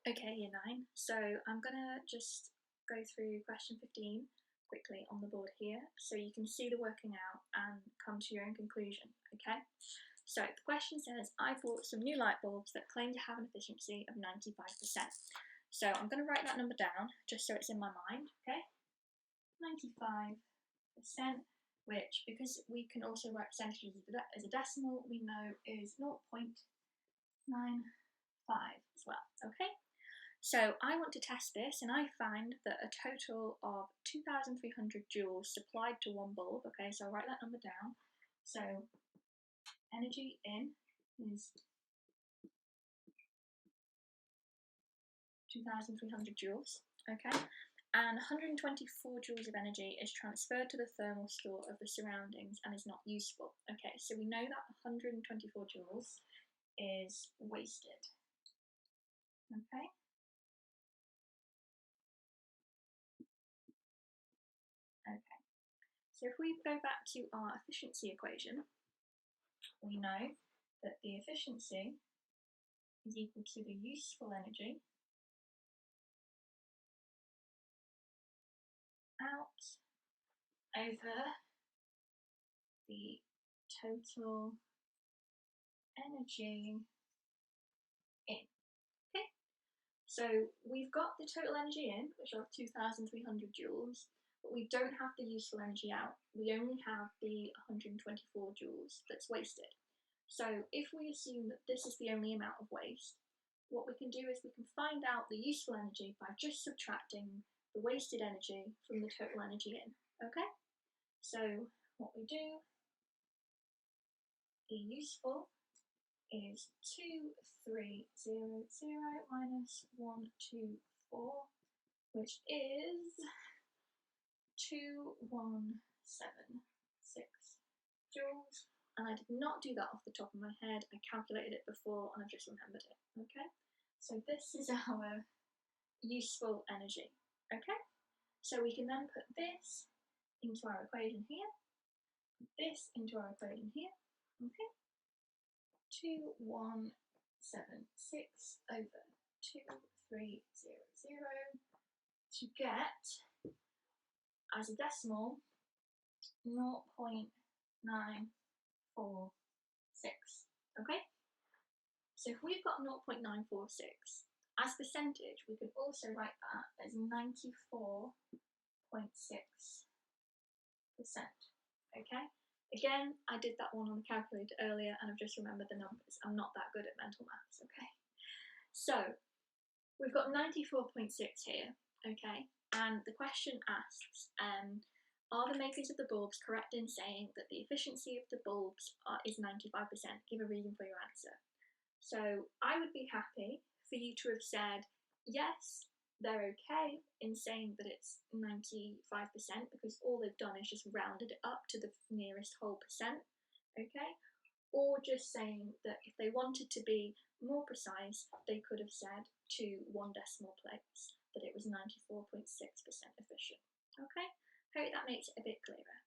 Okay, year 9. So I'm gonna just go through question 15 quickly on the board here so you can see the working out and come to your own conclusion, okay? So the question says, I bought some new light bulbs that claim to have an efficiency of 95%. So I'm gonna write that number down just so it's in my mind, okay? 95%, which, because we can also write percentages as a decimal, we know is 0.95 as well, okay? So I want to test this, and I find that a total of 2,300 joules supplied to one bulb. Okay, so I'll write that number down. So energy in is 2,300 joules. Okay, and 124 joules of energy is transferred to the thermal store of the surroundings and is not useful. Okay, so we know that 124 joules is wasted. Okay. Okay. So if we go back to our efficiency equation, we know that the efficiency is equal to the useful energy out over the total energy in. Okay, so we've got the total energy in, which are 2,300 joules, but we don't have the useful energy out. We only have the 124 joules that's wasted. So if we assume that this is the only amount of waste, what we can do is we can find out the useful energy by just subtracting the wasted energy from the total energy in, okay? So what we do, the useful is 2,300 minus 124, which is 2,176 joules. And I did not do that off the top of my head. I calculated it before and I've just remembered it, okay? So this is our useful energy, okay? So we can then put this into our equation here, this into our equation here, okay? 2,176 over 2,300 to get, as a decimal, 0.946, okay? So if we've got 0.946, as percentage, we could also write that as 94.6%, okay? Again, I did that one on the calculator earlier and I've just remembered the numbers. I'm not that good at mental maths, okay? So, we've got 94.6 here, okay? And the question asks, are the makers of the bulbs correct in saying that the efficiency of the bulbs is 95%? Give a reason for your answer. So I would be happy for you to have said, yes, they're okay in saying that it's 95% because all they've done is just rounded it up to the nearest whole percent, okay? Or just saying that if they wanted to be more precise, they could have said to one decimal place that it was 94.6% efficient, okay? Hope that makes it a bit clearer.